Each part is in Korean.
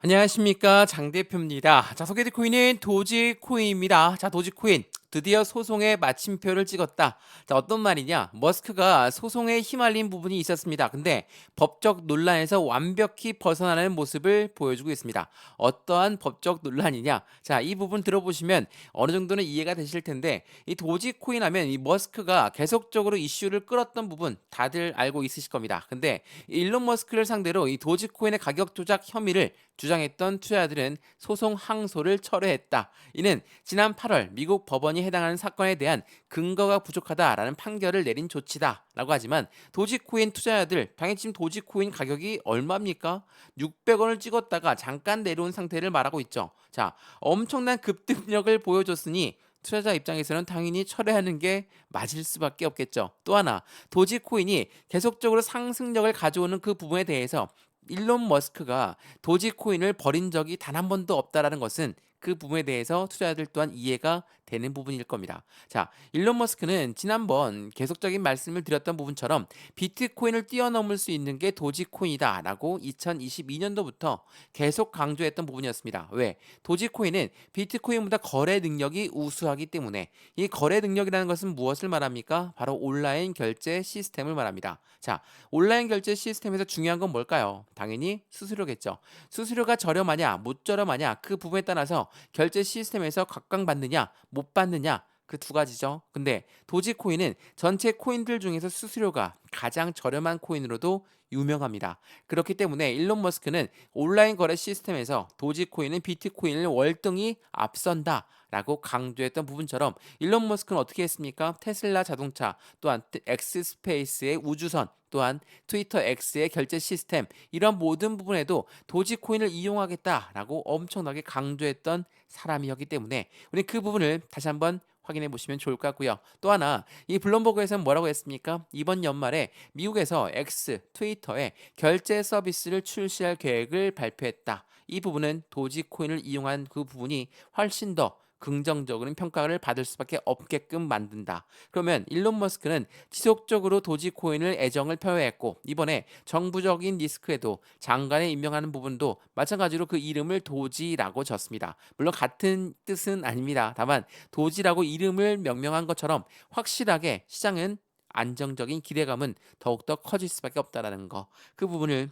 안녕하십니까, 장 대표입니다. 자, 소개해드릴 코인은 도지코인입니다. 자, 도지코인 드디어 소송에 마침표를 찍었다. 자, 어떤 말이냐? 머스크가 소송에 휘말린 부분이 있었습니다. 근데 법적 논란에서 완벽히 벗어나는 모습을 보여주고 있습니다. 어떠한 법적 논란이냐? 자, 이 부분 들어보시면 어느 정도는 이해가 되실 텐데, 이 도지코인 하면 이 머스크가 계속적으로 이슈를 끌었던 부분 다들 알고 있으실 겁니다. 근데 이 일론 머스크를 상대로 이 도지코인의 가격 조작 혐의를 주장했던 투자자들은 소송 항소를 철회했다. 이는 지난 8월 미국 법원이 해당하는 사건에 대한 근거가 부족하다라는 판결을 내린 조치다라고 하지만 도지코인 투자자들 당연히 지금 도지코인 가격이 얼마입니까? 600원을 찍었다가 잠깐 내려온 상태를 말하고 있죠. 자, 엄청난 급등력을 보여줬으니 투자자 입장에서는 당연히 철회하는 게 맞을 수밖에 없겠죠. 또 하나, 도지코인이 계속적으로 상승력을 가져오는 그 부분에 대해서 일론 머스크가 도지코인을 버린 적이 단 한 번도 없다라는 것은 그 부분에 대해서 투자자들 또한 이해가 되는 부분일 겁니다. 자, 일론 머스크는 지난번 계속적인 말씀을 드렸던 부분처럼 비트코인을 뛰어넘을 수 있는 게 도지코인이다라고 2022년도부터 계속 강조했던 부분이었습니다. 왜? 도지코인은 비트코인보다 거래 능력이 우수하기 때문에 이 거래 능력이라는 것은 무엇을 말합니까? 바로 온라인 결제 시스템을 말합니다. 자, 온라인 결제 시스템에서 중요한 건 뭘까요? 당연히 수수료겠죠. 수수료가 저렴하냐, 못 저렴하냐, 그 부분에 따라서 결제 시스템에서 각광받느냐, 못 받느냐, 그 두 가지죠. 근데 도지코인은 전체 코인들 중에서 수수료가 가장 저렴한 코인으로도 유명합니다. 그렇기 때문에 일론 머스크는 온라인 거래 시스템에서 도지코인은 비트코인을 월등히 앞선다. 라고 강조했던 부분처럼 일론 머스크는 어떻게 했습니까? 테슬라 자동차, 또한 엑스스페이스의 우주선, 또한 트위터 X의 결제 시스템 이런 모든 부분에도 도지코인을 이용하겠다라고 엄청나게 강조했던 사람이었기 때문에 우리 그 부분을 다시 한번 확인해 보시면 좋을 것 같고요. 또 하나 이 블룸버그에서는 뭐라고 했습니까? 이번 연말에 미국에서 X 트위터에 결제 서비스를 출시할 계획을 발표했다. 이 부분은 도지코인을 이용한 그 부분이 훨씬 더 긍정적인 평가를 받을 수밖에 없게끔 만든다. 그러면 일론 머스크는 지속적으로 도지코인을 애정을 표했고 이번에 정부적인 리스크에도 장관에 임명하는 부분도 마찬가지로 그 이름을 도지라고 졌습니다. 물론 같은 뜻은 아닙니다. 다만 도지라고 이름을 명명한 것처럼 확실하게 시장은 안정적인 기대감은 더욱더 커질 수밖에 없다라는 거. 그 부분을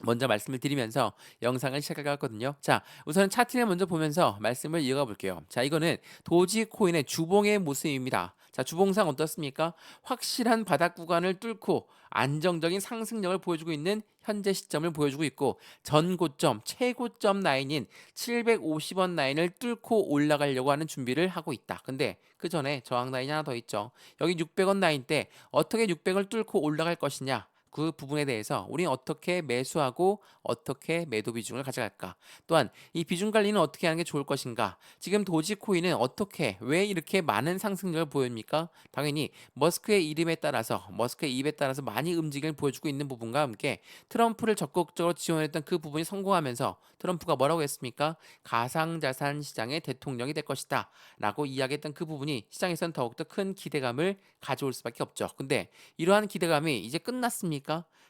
먼저 말씀을 드리면서 영상을 시작할 거거든요. 자, 우선 차트를 먼저 보면서 말씀을 이어가 볼게요. 자, 이거는 도지코인의 주봉의 모습입니다. 자, 주봉상 어떻습니까? 확실한 바닥 구간을 뚫고 안정적인 상승력을 보여주고 있는 현재 시점을 보여주고 있고 전 고점, 최고점 라인인 750원 라인을 뚫고 올라가려고 하는 준비를 하고 있다. 근데 그 전에 저항 라인이 하나 더 있죠. 여기 600원 라인 때 어떻게 600을 뚫고 올라갈 것이냐? 그 부분에 대해서 우리는 어떻게 매수하고 어떻게 매도 비중을 가져갈까? 또한 이 비중 관리는 어떻게 하는 게 좋을 것인가? 지금 도지코인은 어떻게 왜 이렇게 많은 상승력을 보입니까? 당연히 머스크의 이름에 따라서 머스크의 입에 따라서 많이 움직임을 보여주고 있는 부분과 함께 트럼프를 적극적으로 지원했던 그 부분이 성공하면서 트럼프가 뭐라고 했습니까? 가상자산 시장의 대통령이 될 것이다 라고 이야기했던 그 부분이 시장에서는 더욱더 큰 기대감을 가져올 수밖에 없죠. 근데 이러한 기대감이 이제 끝났습니까?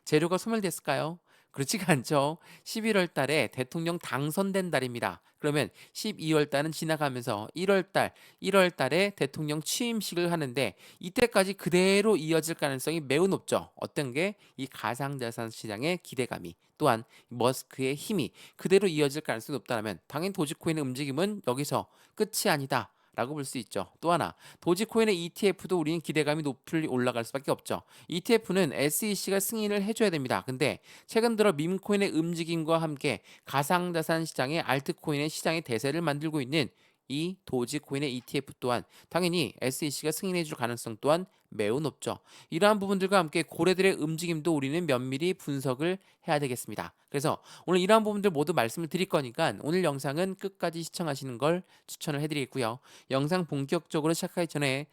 재료가 소멸됐을까요? 그렇지가 않죠. 11월 달에 대통령 당선된 달입니다. 그러면 12월 달은 지나가면서 1월 달에 대통령 취임식을 하는데 이때까지 그대로 이어질 가능성이 매우 높죠. 어떤 게 이 가상자산 시장의 기대감이 또한 머스크의 힘이 그대로 이어질 가능성이 높다면 당연히 도지코인의 움직임은 여기서 끝이 아니다. 라고 볼 수 있죠. 또 하나, 도지코인의 ETF도 우리는 기대감이 높이 올라갈 수밖에 없죠. ETF는 SEC가 승인을 해줘야 됩니다. 근데 최근 들어 밈코인의 움직임과 함께 가상자산 시장의 알트코인의 시장의 대세를 만들고 있는 이 도지코인의 ETF 또한 당연히 SEC가 승인해줄 가능성 또한 매우 높죠. 이러한 부분들과 함께 고래들의 움직임도 우리는 면밀히 분석을 해야 되겠습니다. 그래서 오늘 이러한 부분들 모두 말씀을 드릴 거니까 오늘 영상은 끝까지 시청하시는 걸 추천을 해드리고요. 영상 본격적으로 시작하기 전에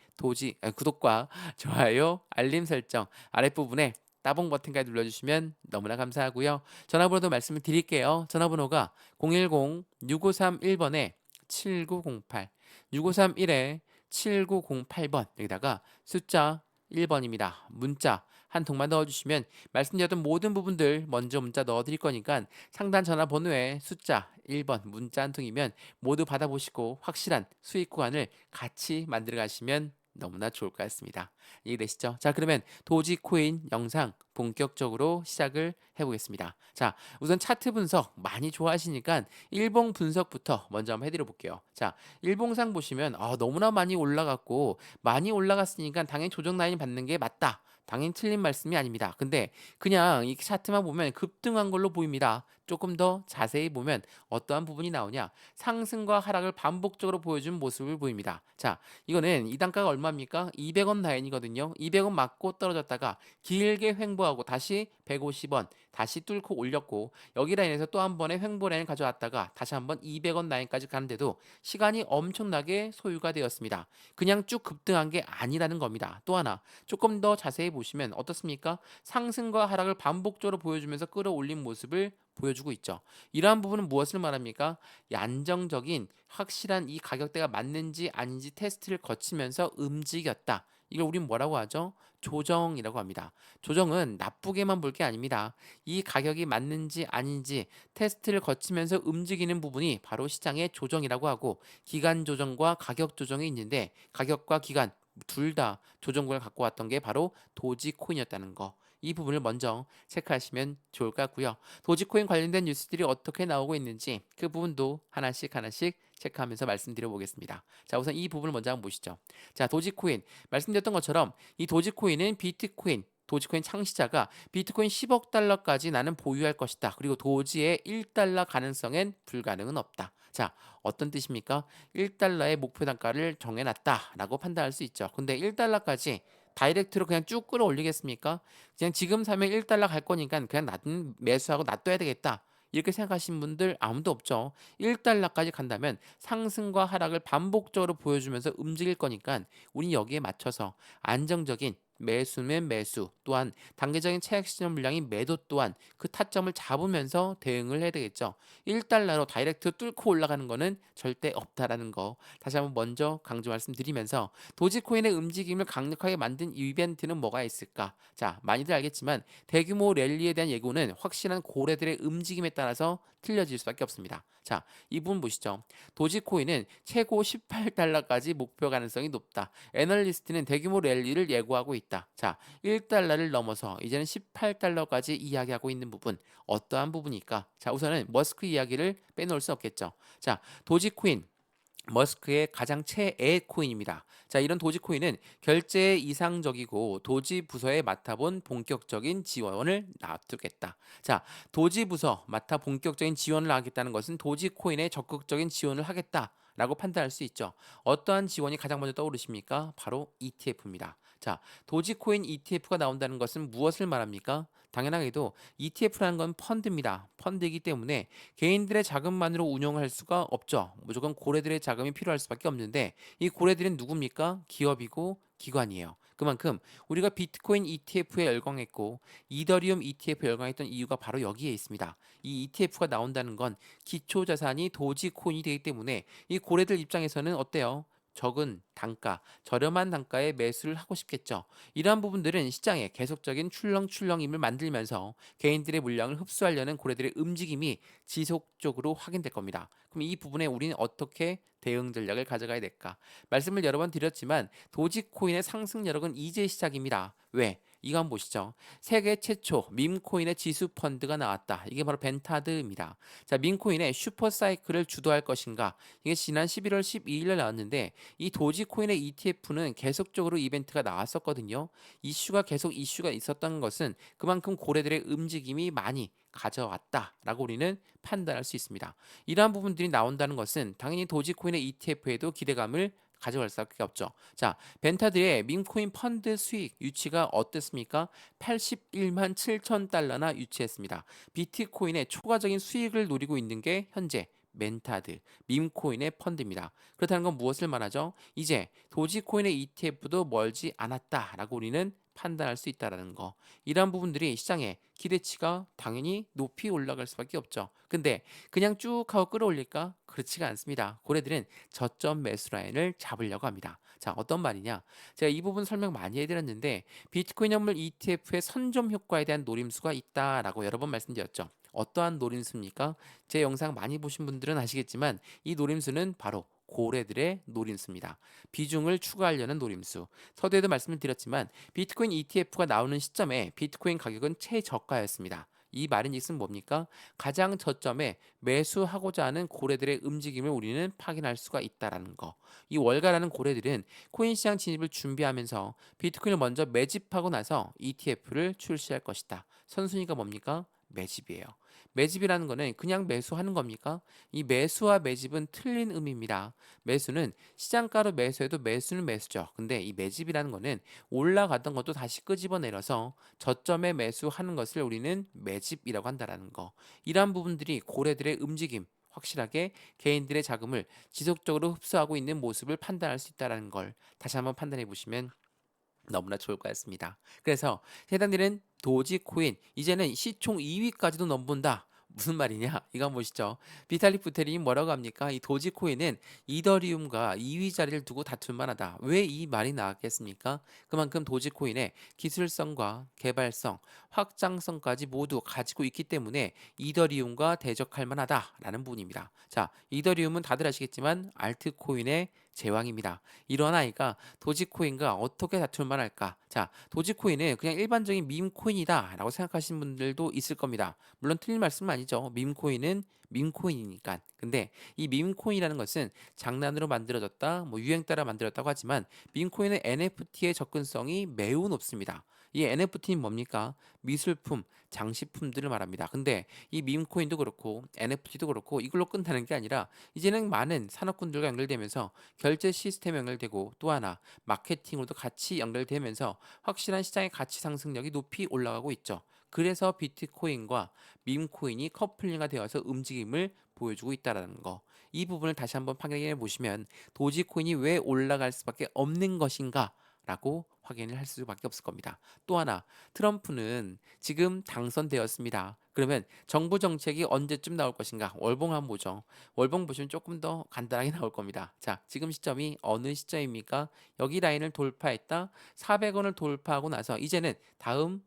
구독과 좋아요, 알림 설정 아랫부분에 따봉 버튼까지 눌러주시면 너무나 감사하고요. 전화번호도 말씀을 드릴게요. 전화번호가 010-6531번에 7908, 6531에 7908번 여기다가 숫자 1번입니다. 문자 한 통만 넣어주시면 말씀드렸던 모든 부분들 먼저 문자 넣어드릴 거니까 상단 전화번호에 숫자 1번 문자 한 통이면 모두 받아보시고 확실한 수익 구간을 같이 만들어 가시면 너무나 좋을 것 같습니다. 이해되시죠? 자, 그러면 도지코인 영상 본격적으로 시작을 해보겠습니다. 자, 우선 차트 분석 많이 좋아하시니까 일봉 분석부터 먼저 한번 해드려 볼게요. 자, 일봉상 보시면 너무나 많이 올라갔고 많이 올라갔으니까 당연히 조정 라인 받는 게 맞다. 당연히 틀린 말씀이 아닙니다. 근데 그냥 이 차트만 보면 급등한 걸로 보입니다. 조금 더 자세히 보면 어떠한 부분이 나오냐? 상승과 하락을 반복적으로 보여준 모습을 보입니다. 자, 이거는 이 단가가 얼마입니까? 200원 라인이거든요. 200원 맞고 떨어졌다가 길게 횡보하고 다시 150원 다시 뚫고 올렸고 여기 라인에서 또 한 번의 횡보 라인 가져왔다가 다시 한번 200원 라인까지 가는데도 시간이 엄청나게 소요가 되었습니다. 그냥 쭉 급등한 게 아니라는 겁니다. 또 하나 조금 더 자세히 보시면 어떻습니까? 상승과 하락을 반복적으로 보여주면서 끌어올린 모습을 보여주고 있죠. 이러한 부분은 무엇을 말합니까? 이 안정적인 확실한 이 가격대가 맞는지 아닌지 테스트를 거치면서 움직였다. 이걸 우린 뭐라고 하죠? 조정이라고 합니다. 조정은 나쁘게만 볼 게 아닙니다. 이 가격이 맞는지 아닌지 테스트를 거치면서 움직이는 부분이 바로 시장의 조정이라고 하고 기간 조정과 가격 조정이 있는데 가격과 기간 둘 다 조정권을 갖고 왔던 게 바로 도지코인이었다는 거. 이 부분을 먼저 체크하시면 좋을 것 같고요. 도지코인 관련된 뉴스들이 어떻게 나오고 있는지 그 부분도 하나씩 하나씩 체크하면서 말씀드려 보겠습니다. 자, 우선 이 부분을 먼저 한번 보시죠. 자, 도지코인 말씀드렸던 것처럼 이 도지코인은 비트코인 도지코인 창시자가 비트코인 10억 달러까지 나는 보유할 것이다. 그리고 도지의 1달러 가능성엔 불가능은 없다. 자, 어떤 뜻입니까? 1달러의 목표 단가를 정해놨다라고 판단할 수 있죠. 근데 1달러까지 다이렉트로 그냥 쭉 끌어올리겠습니까? 그냥 지금 사면 1달러 갈 거니까 그냥 매수하고 놔둬야 되겠다. 이렇게 생각하시는 분들 아무도 없죠. 1달러까지 간다면 상승과 하락을 반복적으로 보여주면서 움직일 거니까 우리 여기에 맞춰서 안정적인 매수면 매수 또한 단계적인 차익 실현 물량인 매도 또한 그 타점을 잡으면서 대응을 해야 되겠죠. 1달러로 다이렉트 뚫고 올라가는 거는 절대 없다라는 거 다시 한번 먼저 강조 말씀드리면서 도지코인의 움직임을 강력하게 만든 이벤트는 뭐가 있을까? 자, 많이들 알겠지만 대규모 랠리에 대한 예고는 확실한 고래들의 움직임에 따라서 틀려질 수밖에 없습니다. 자, 이 부분 보시죠. 도지코인은 최고 18달러까지 목표 가능성이 높다. 애널리스트는 대규모 랠리를 예고하고 있다. 자, 1달러를 넘어서 이제는 18달러까지 이야기하고 있는 부분 어떠한 부분일까? 자, 우선은 머스크 이야기를 빼놓을 수 없겠죠. 자, 도지코인 머스크의 가장 최애 코인입니다. 자, 이런 도지코인은 결제 이상적이고 도지 부서에 맡아본 본격적인 지원을 놔두겠다. 자, 도지 부서 맡아 본격적인 지원을 하겠다는 것은 도지코인에 적극적인 지원을 하겠다라고 판단할 수 있죠. 어떠한 지원이 가장 먼저 떠오르십니까? 바로 ETF입니다. 자, 도지코인 ETF가 나온다는 것은 무엇을 말합니까? 당연하게도 ETF라는 건 펀드입니다. 펀드이기 때문에 개인들의 자금만으로 운영할 수가 없죠. 무조건 고래들의 자금이 필요할 수밖에 없는데 이 고래들은 누굽니까? 기업이고 기관이에요. 그만큼 우리가 비트코인 ETF에 열광했고 이더리움 ETF에 열광했던 이유가 바로 여기에 있습니다. 이 ETF가 나온다는 건 기초 자산이 도지코인이 되기 때문에 이 고래들 입장에서는 어때요? 적은 단가, 저렴한 단가에 매수를 하고 싶겠죠. 이러한 부분들은 시장에 계속적인 출렁출렁임을 만들면서 개인들의 물량을 흡수하려는 고래들의 움직임이 지속적으로 확인될 겁니다. 그럼 이 부분에 우리는 어떻게 대응 전략을 가져가야 될까? 말씀을 여러 번 드렸지만 도지코인의 상승 여력은 이제 시작입니다. 왜? 이거 한번 보시죠. 세계 최초 밈코인의 지수 펀드가 나왔다. 이게 바로 벤타드입니다. 자, 밈코인의 슈퍼사이클을 주도할 것인가? 이게 지난 11월 12일에 나왔는데 이 도지코인의 ETF는 계속적으로 이벤트가 나왔었거든요. 이슈가 있었던 것은 그만큼 고래들의 움직임이 많이 가져왔다라고 우리는 판단할 수 있습니다. 이러한 부분들이 나온다는 것은 당연히 도지코인의 ETF에도 기대감을 가져갈 수밖에 없죠. 자, 벤타드의 밈코인 펀드 수익 유치가 어땠습니까? 81만 7천 달러나 유치했습니다. 비트코인의 초과적인 수익을 노리고 있는 게 현재 멘타드, 밈코인의 펀드입니다. 그렇다는 건 무엇을 말하죠? 이제 도지코인의 ETF도 멀지 않았다라고 우리는 판단할 수 있다라는 거. 이러한 부분들이 시장의 기대치가 당연히 높이 올라갈 수밖에 없죠. 근데 그냥 쭉 하고 끌어올릴까? 그렇지가 않습니다. 고래들은 저점 매수 라인을 잡으려고 합니다. 자, 어떤 말이냐? 제가 이 부분 설명 많이 해드렸는데 비트코인 현물 ETF의 선점 효과에 대한 노림수가 있다라고 여러 번 말씀드렸죠. 어떠한 노림수입니까? 제 영상 많이 보신 분들은 아시겠지만 이 노림수는 바로 고래들의 노림수입니다. 비중을 추가하려는 노림수. 서두에도 말씀을 드렸지만 비트코인 ETF가 나오는 시점에 비트코인 가격은 최저가였습니다. 이 말인즉슨 뭡니까? 가장 저점에 매수하고자 하는 고래들의 움직임을 우리는 확인할 수가 있다라는 거. 이 월가라는 고래들은 코인 시장 진입을 준비하면서 비트코인을 먼저 매집하고 나서 ETF를 출시할 것이다. 선순위가 뭡니까? 매집이에요. 매집이라는 거는 그냥 매수하는 겁니까? 이 매수와 매집은 틀린 의미입니다. 매수는 시장가로 매수해도 매수는 매수죠. 근데 이 매집이라는 거는 올라가던 것도 다시 끄집어내려서 저점에 매수하는 것을 우리는 매집이라고 한다라는 거. 이러한 부분들이 고래들의 움직임, 확실하게 개인들의 자금을 지속적으로 흡수하고 있는 모습을 판단할 수 있다는 걸 다시 한번 판단해 보시면 너무나 좋을 것 같습니다. 그래서 해당되는 도지코인 이제는 시총 2위까지도 넘본다. 무슨 말이냐? 이거 한번 보시죠. 비탈릭 부테린이 뭐라고 합니까? 이 도지코인은 이더리움과 2위 자리를 두고 다툴 만하다. 왜 이 말이 나왔겠습니까? 그만큼 도지코인의 기술성과 개발성, 확장성까지 모두 가지고 있기 때문에 이더리움과 대적할 만하다라는 부분입니다. 자, 이더리움은 다들 아시겠지만 알트코인의 제왕입니다. 이런 아이가 도지코인과 어떻게 다툴 만할까? 자, 도지코인은 그냥 일반적인 밈코인이다라고 생각하시는 분들도 있을 겁니다. 물론 틀린 말씀은 아니죠. 밈코인은 밈코인이니까. 근데 이 밈코인이라는 것은 장난으로 만들어졌다, 뭐 유행 따라 만들었다고 하지만 밈코인은 NFT의 접근성이 매우 높습니다. 이 NFT는 뭡니까? 미술품, 장식품들을 말합니다. 근데 이 밈코인도 그렇고 NFT도 그렇고 이걸로 끝나는 게 아니라 이제는 많은 산업군들과 연결되면서 결제 시스템에 연결되고 또 하나 마케팅으로도 같이 연결되면서 확실한 시장의 가치 상승력이 높이 올라가고 있죠. 그래서 비트코인과 밈코인이 커플링화 되어서 움직임을 보여주고 있다는 거. 이 부분을 다시 한번 확인해 보시면 도지코인이 왜 올라갈 수밖에 없는 것인가? 라고 확인을 할 수밖에 없을 겁니다. 또 하나, 트럼프는 지금 당선되었습니다. 그러면 정부 정책이 언제쯤 나올 것인가? 월봉 한번 보죠. 월봉 보시면 조금 더 간단하게 나올 겁니다. 자, 지금 시점이 어느 시점입니까? 여기 라인을 돌파했다. 400원을 돌파하고 나서 이제는 다음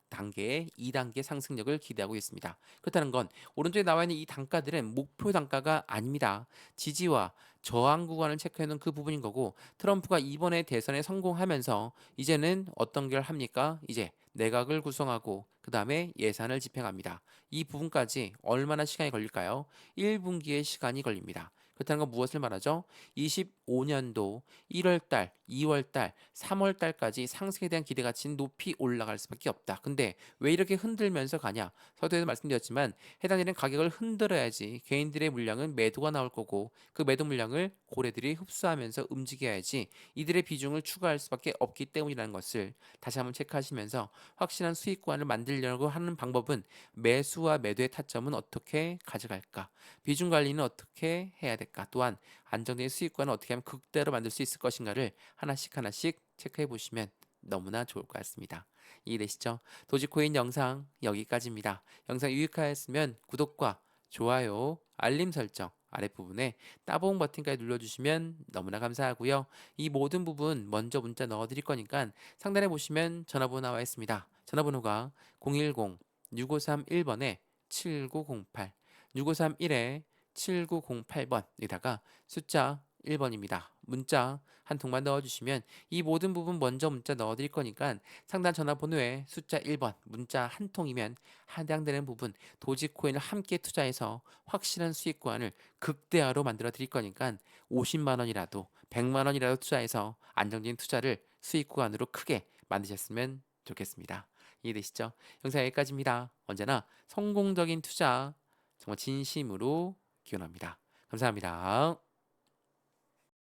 단계의 2단계 상승력을 기대하고 있습니다. 그렇다는 건 오른쪽에 나와 있는 이 단가들은 목표 단가가 아닙니다. 지지와 저항 구간을 체크해 놓은 그 부분인 거고 트럼프가 이번에 대선에 성공하면서 이제는 어떤 걸 합니까? 이제 내각을 구성하고 그 다음에 예산을 집행합니다. 이 부분까지 얼마나 시간이 걸릴까요? 1분기의 시간이 걸립니다. 그렇다는 건 무엇을 말하죠? 25년도 1월달, 2월달, 3월달까지 상승에 대한 기대가치는 높이 올라갈 수밖에 없다. 근데 왜 이렇게 흔들면서 가냐? 서두에도 말씀드렸지만 해당되는 가격을 흔들어야지 개인들의 물량은 매도가 나올 거고 그 매도 물량을 고래들이 흡수하면서 움직여야지 이들의 비중을 추가할 수밖에 없기 때문이라는 것을 다시 한번 체크하시면서 확실한 수익 구간을 만들려고 하는 방법은 매수와 매도의 타점은 어떻게 가져갈까? 비중 관리는 어떻게 해야 될까? 또한 안정적인 수익과는 어떻게 하면 극대로 만들 수 있을 것인가를 하나씩 하나씩 체크해 보시면 너무나 좋을 것 같습니다. 이해되시죠? 도지코인 영상 여기까지입니다. 영상 유익하였으면 구독과 좋아요, 알림 설정 아랫부분에 따봉 버튼까지 눌러주시면 너무나 감사하고요. 이 모든 부분 먼저 문자 넣어드릴 거니까 상단에 보시면 전화번호 나와 있습니다. 전화번호가 010-6531번에 7908 6531에 7908번에다가 숫자 1번입니다. 문자 한 통만 넣어주시면 이 모든 부분 먼저 문자 넣어드릴 거니까 상단 전화번호에 숫자 1번 문자 한 통이면 해당되는 부분 도지코인을 함께 투자해서 확실한 수익 구간을 극대화로 만들어 드릴 거니까 50만 원이라도 100만 원이라도 투자해서 안정적인 투자를 수익 구간으로 크게 만드셨으면 좋겠습니다. 이해되시죠? 영상 여기까지입니다. 언제나 성공적인 투자 정말 진심으로 기원합니다. 감사합니다.